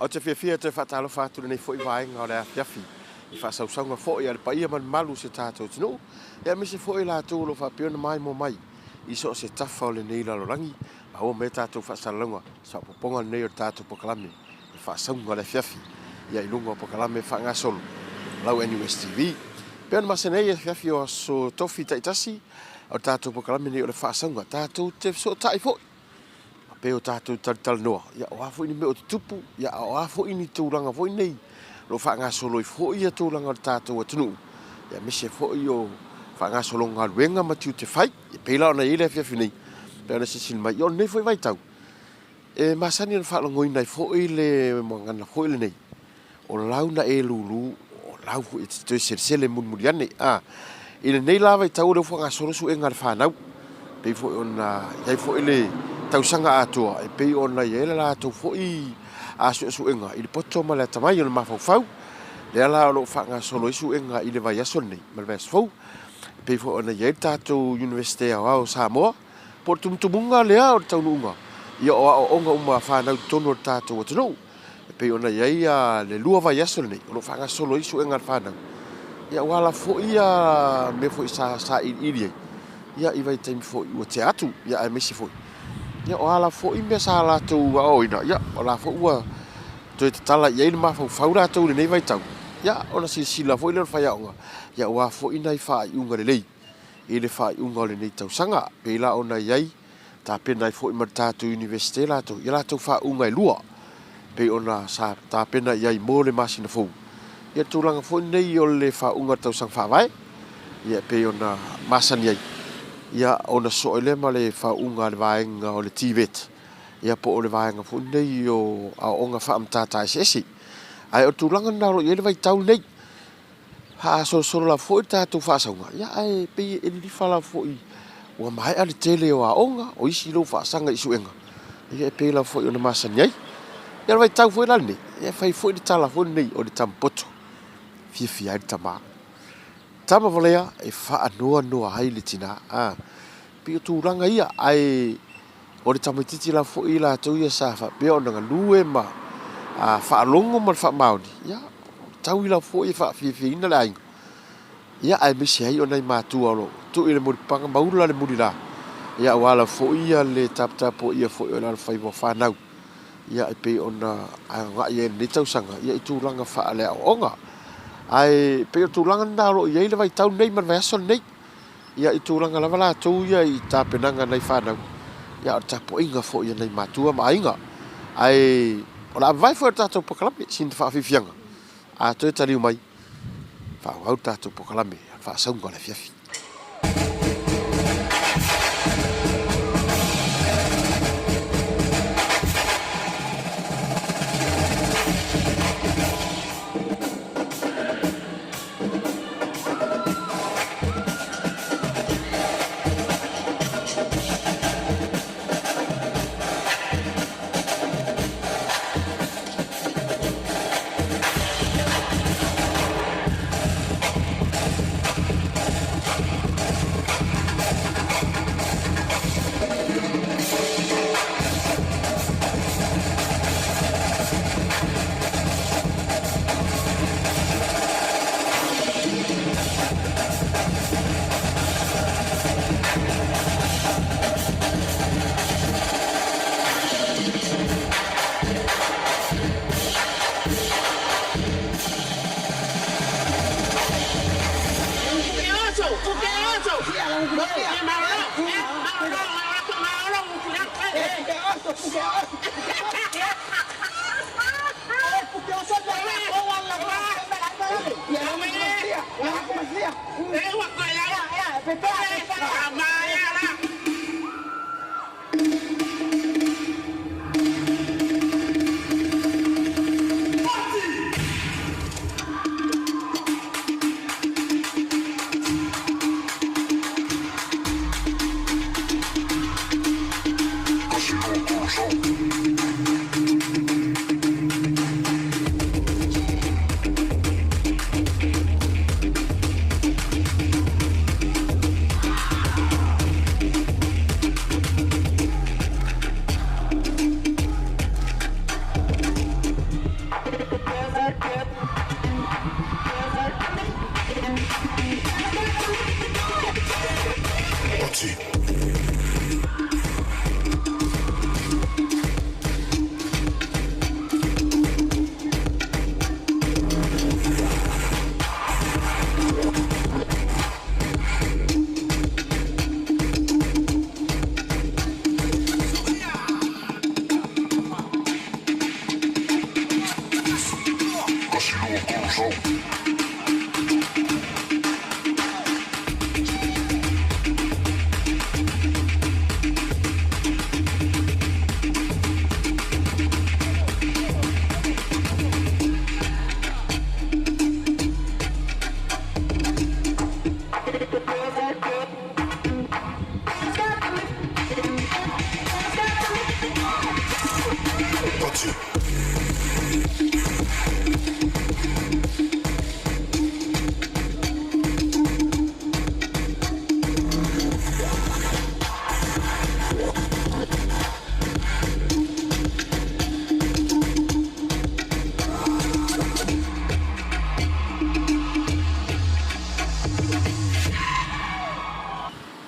O te whiawhia te whatalo whātuna nei fwoi vaenga o le afiafi. I whasausanga fwoi a le paia man malu se tātou tino. Ea me se fwoi la tūlo whapiona mai mo mai. I so se tafa o le nei lalorangi. A o me tātou whasalonga. Sa poponga nei o tātou pokalame. I whasaunga le afiafi. Ia ilunga o pokalame whangasolo. Lau NUS TV. Peana masenei e afiafi o so tofi taitasi. O tātou pokalame nei o le whasaunga. Tātou te so tai fwoi. Peo tātou tal noa. Ia o hafo ini me o te tupu. Ia o hafo ini tūranga fo nei. Lo whaangasolo i fo ia tūranga o tātou atunu. Ia mese fo i o whaangasolo ngā ruenga matiu te whai. Ia peila o na ile fiafi nei. Pea na sisin mai. Ia o nei fo i vaitau. E masani na whaalongoi nei fo i le mangana fo i le nei. O lau na e lulu. O lau fo i te toi sele munmuri ane. Ina nei la vaitau leo whaangasolo su e ngā whanau. Pei fo i o na iai fo i le tausanga atua e pei ona ia la to foi a suenga i le poto ma le tamai ona mafau le ala lo fanga solo isu enga i le vai asoni ma le fo pei fo ona ia tato university o Samoa por tumtumunga le o taununga ia o onga uma fa na tono tato o tino e pei ona ia le lua vai asoni lo fanga solo isu enga fa na ia wala fo ia me fo sa i ia i vai time fo o teatro ia me si fo. Ia o ala fo i me sa la tu o ina ia o la fo ua to te tala ia ina ma fo la tu nei vai tau ia ona si la fo i le fa ia o ia wa fo ina i fa i unga le lei i le fa i unga le nei tau sanga pe la ona iai ta pena i fo i marta tu university la tu ia la tu fa unga i lua pe ona sa ta pena iai mo le masina fo ia tu langa fo nei o le fa unga tau sang fa vai ia pe ona masani iai ia ona so ele ma le faunga le vaenga o le tivet ia po o le vaenga fu nei o a onga fa amtata sesi ai o tulanga na ro ele vai tau nei ha so la fo ta tu fa saunga ia ai pe e li fa la fo i o mai ale tele o a onga o isi lo fa sanga isu enga ia pe la fo o na masani ai ia vai tau fo la nei ia fai fo i tala fo nei o le tampoto fi ai tama tama volea e fa noa hai le tina pi tu ranga ia ai o le tamititi la fo i la tu ia sa fa pe ona lue ma fa longo ma fa mauni ia tau i la fo i fa fi ina la ia ai me sei ona i matu alo tu i le mo panga maula le murila ia wala fo ia le tap po ia fo ona fa i fa nau ia pe ona nga ia ni tau sanga ia tu ranga fa le onga ai pe tu langa ndalo ia ile vai tau nei man vai so nei ia i tu langa lava la tu ia i ta penanga nei fana ia ta po inga fo ia nei matua ma inga ai ola vai fo ta to pokalame sin fa fifianga a to tali mai fa au ta to pokalame fa saunga le fiafi.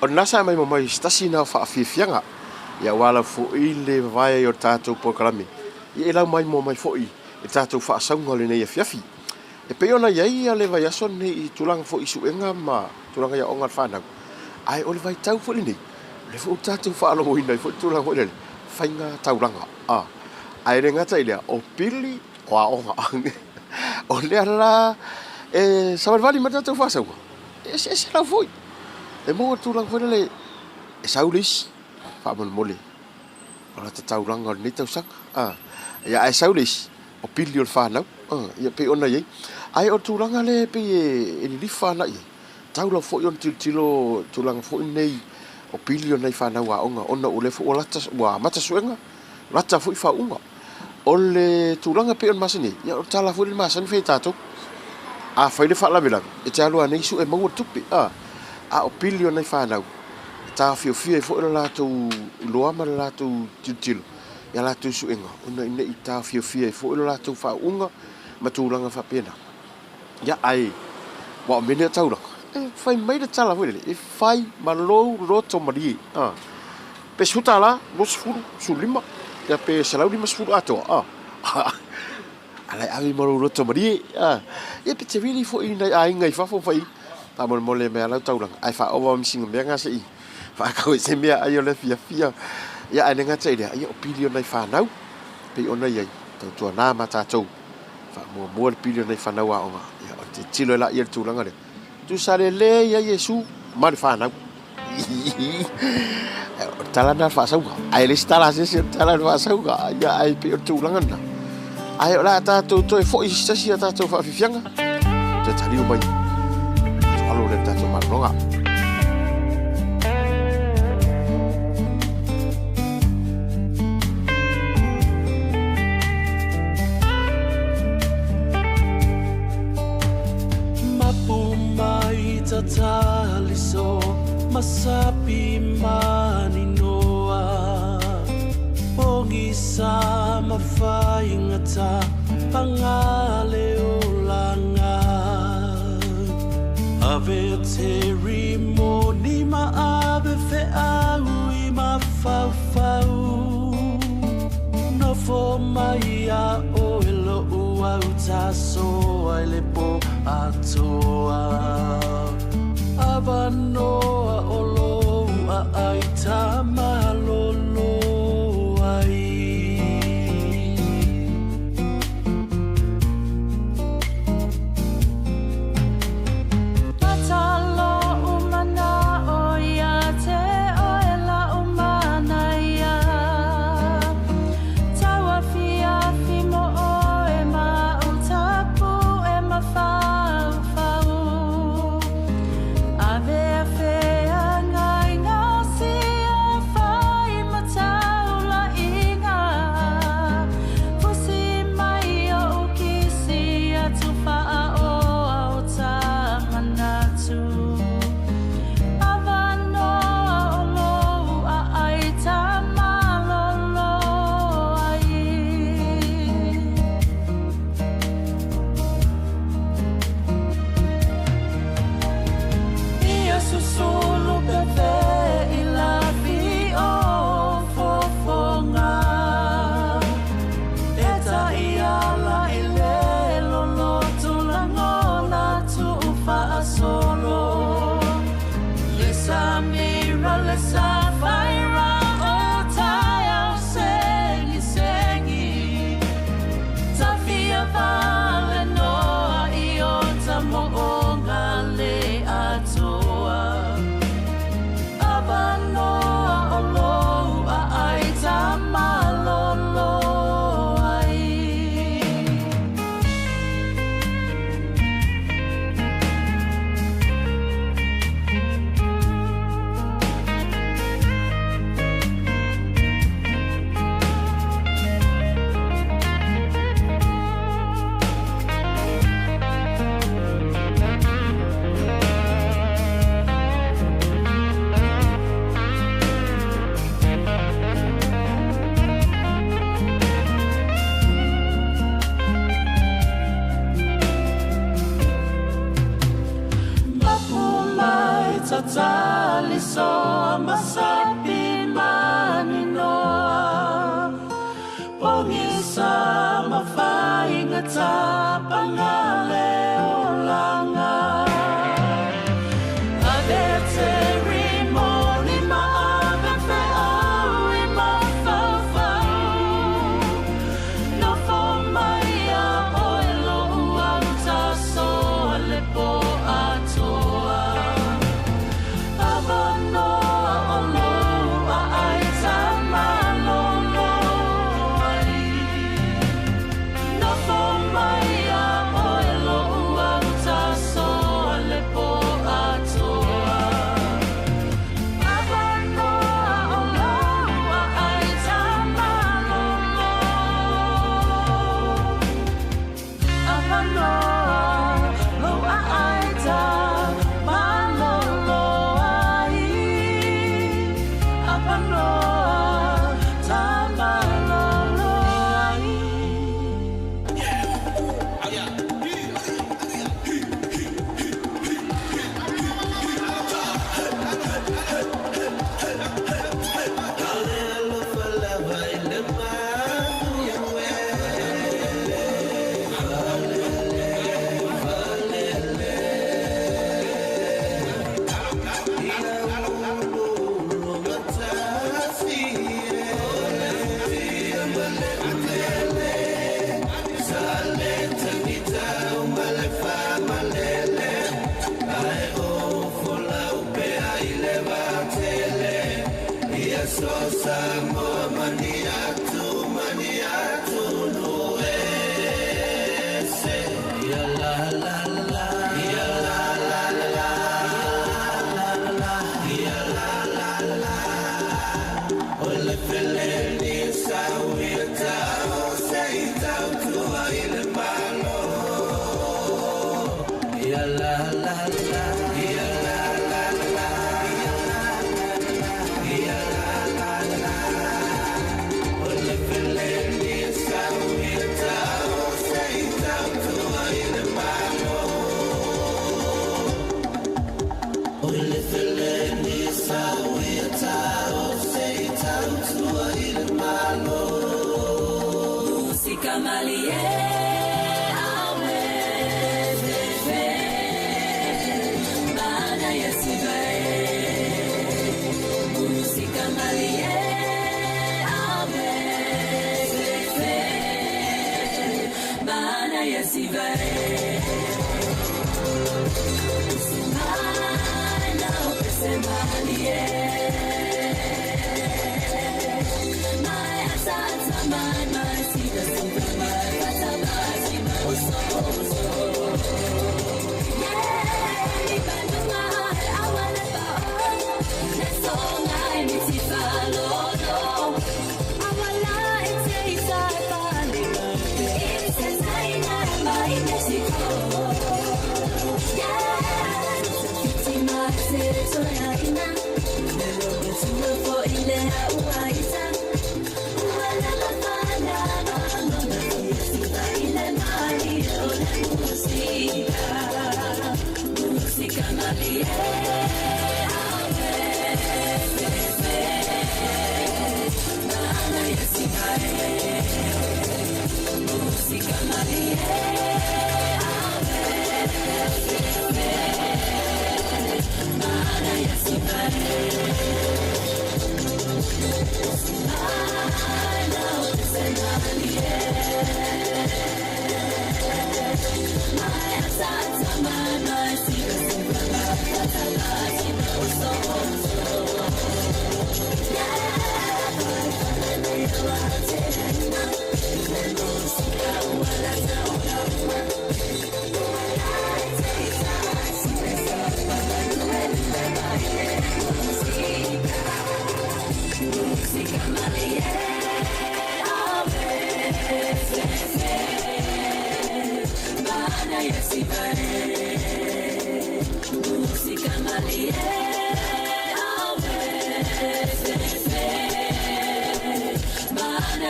O nasa mai mai stasi na fa afiafianga ia wala fo'i le vai o tātou pokalami ia ela mai mai fo'i e tātou fa asaunga le nei afiafi e pe ona iai a le vai aso nei tulanga fo'i suenga ma tulanga ia onga whanau ai o le vai tau fo'i nei le fo'i tātou fa alo ina fo'i tulanga fo'i le whainga tauranga ai re ngata ilea o pili o a onga o le ala e samarvali ma tātou fa asaunga e se lau fo'i e mo tulang foi le e saulis fa mole ora te tauranga ni tau sak ia ai saulis o pili o fa nau ia pe ona ye ai o tulanga le pe e li fa na ye taula foi on tilo tulang foi nei o pili o nei fa nau a onga ona o le fo o lata wa mata suenga lata foi fa unga o le tulanga pe on masini ia o tala foi le masani fe tato a fa le fa la vela e talo anei su e mo tupi a o pili o nei whanau. Tā whio e fo ina lātou loa ma lātou tilo. Ia lātou suenga. Ona ina i tā whio e fo ina lātou whaunga ma tūranga whapena. Ia ai, wa o mene tauranga. Whai mai da tala wele. E whai ma lou roto marie. Pe suta la, los furu, su lima. Ia pe salau lima sfuru atoa. Alai awi ma lou roto marie. Ia pe te wili fo ina a inga i whafo whai. Ta mole me ala tauranga ai fa o missing me nga sei fa ka se me ai o le fia ia ai nga tei ai o pilio nei fa nau pe ona ia tu na mata tou fa mo le pilio nei fa nau a onga ia o te tilo la ia tulanga le tu sale le ia Yesu ma le fa nau tala na fa sau ai le stala se tala fa sau ia ai pe tulanga na ai la ta to fo isi ta to fa fianga te tali o mai alo le tato maronga mapumai tataliso masapi maninoa pongi sama faingata pangale olanga ave ceremony ma ave fe aui ma fau no fo mai a o elo ua uta so ai le po atoa avanoa o lo a ai ta malolo ai Ave Afiafi malolo ai. Tali so masapi maninoa Pongisa mafainga ta pangale olanga Adete rimoli maabe fe awi mafafau No fomaya oelo uauta so lepo atoa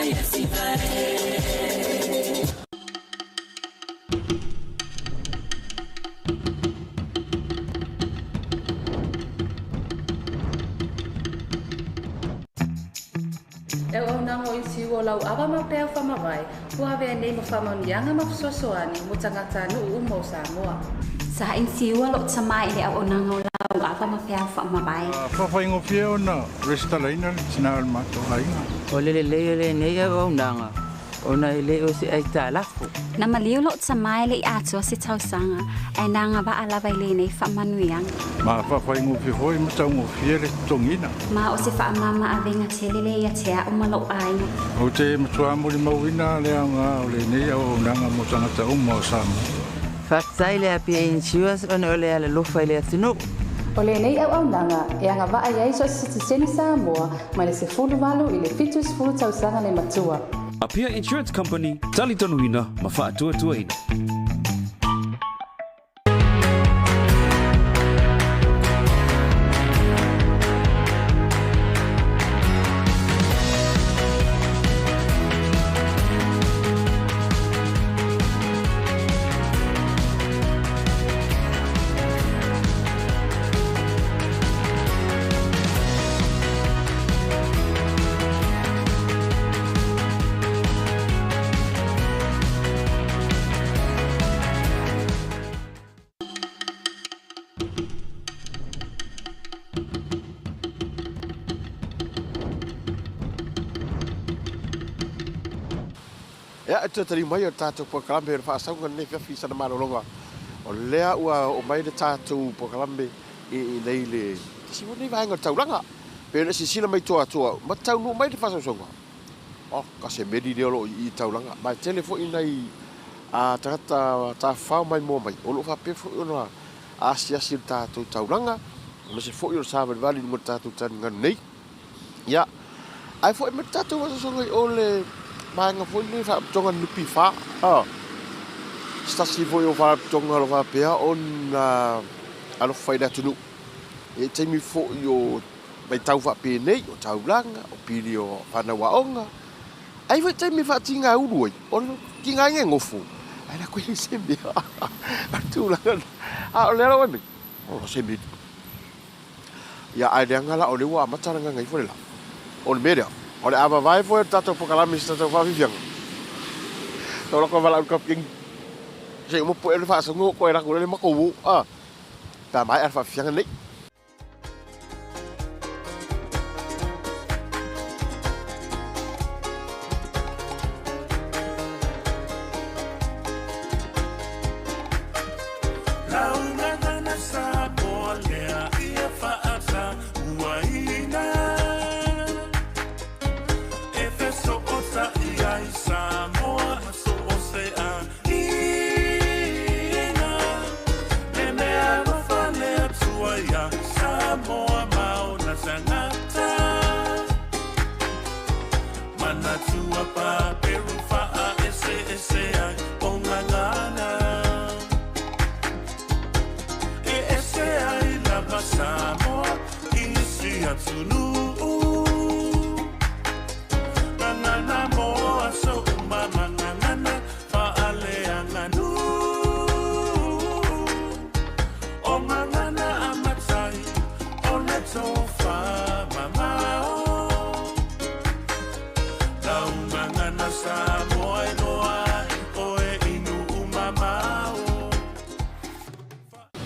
Eu au nango I siwo lau awa ma peo whamawai, kua vea nei ma whamanianga ma whasoani mo tangata nu umo Samoa. Sa in siwa lo tsamai le au nango lau awa ma peo whamawai. Whawhaingo whio na resta laina tina al mato hainga. O le nei au nanga. Ona ele o se ai talafu. Na maliu lo tsamai le atua se tausanga, ai nanga ba alawa le nei whamanuianga. Ma whawhaingo whio hoi mataungo whio le tongina. Ma o se whaamama a venga telele ia tea o malo aina. O te matua mori mauina le anga o le nei au nanga mo tangata umo Samoa. Whaktai le api e insuas ona o le ala lofa le atunu. O le nei au nanga e anga waa iai so se seni Samoa ma le se fulu walu I le fitus fulu tausanga le matua. Apia Insurance Company, tali tonuina, ma whaatua ina. Ya, itu tadi mai o tātou pokalambe o whaasauga nei whiawhi sana marolonga. O lea ua o mai le tātou pokalambe I nei le tisi mo nei vaenga tauranga. Pena si sila mai toa toa. Ma tau no mai le whaasauga. O, kase meri leo lo I tauranga. Mai telefo I nei a tangata tā whao mai mō mai. O lo whapefo I ona asiasi le tātou tauranga. Ma se fo I o sāwari vali mo tātou tanga nei. Ya, ai fo I me tātou whaasauga I o le Maanga foi ni fa tonga nupi fa. Stasi foi o fa tonga lo fa pea on alo faida tunu. E te mi fo yo mai tau fa pe nei o tau langa o pili o fana waonga. Ai foi te mi fa tinga urui. On tinga nge ngofu. Ai la koe se mi. Tu langa. O le ro ni. O se mi. Ya ai de ngala o le wa mataranga ngai foi la. O le media. O le ava vai foi tato pokalami tato whawiwianga. Tau lako wala au kapking. Se mo po ele whaasango ko e rako le makowu. Ta mai ar whawiwianga nei.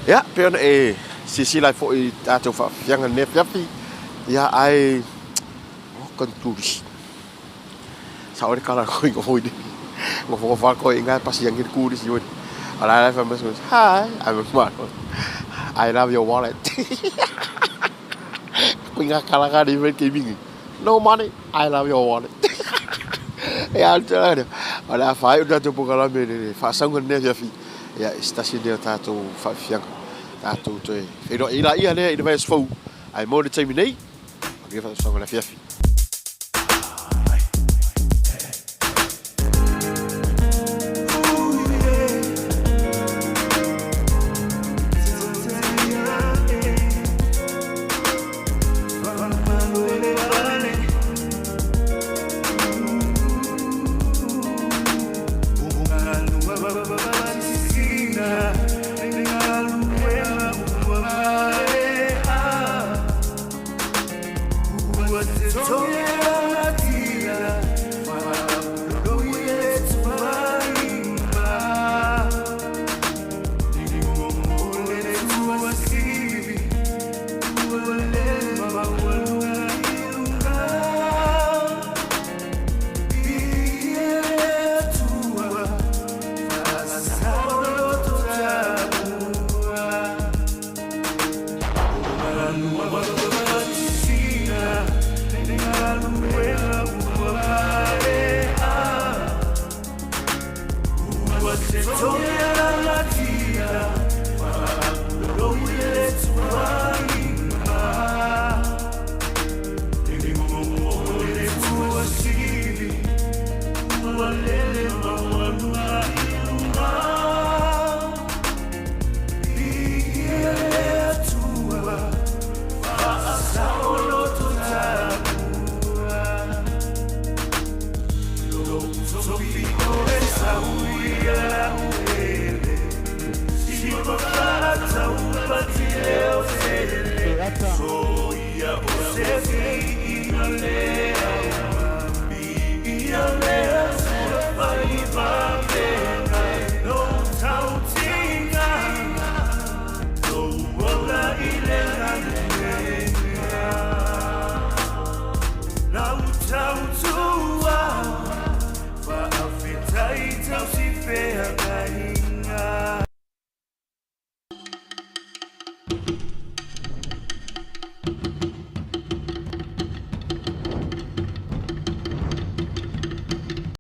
Ya, peon sisi lai fo I tātou whawhianga ne whiawhi. Ia ai kanturi. Sa ore kala koi ko foi. Ngo fo fa ko inga pasi yang ki kuri si oi. Ala lai fa mas. Hi, I'm smart. I love your wallet. Ko inga kala ka di ven ki mingi. No money, I love your wallet. Ya alta. Ala fa I tātou pokala me fa sanga ne whiawhi. Ya stasi de tātou whawhianga. Tātou toi. E no ila ia ne I vai sfou. Ai mo le taimi nei. Ke fa O Le Afiafi. So ia o se fi ina le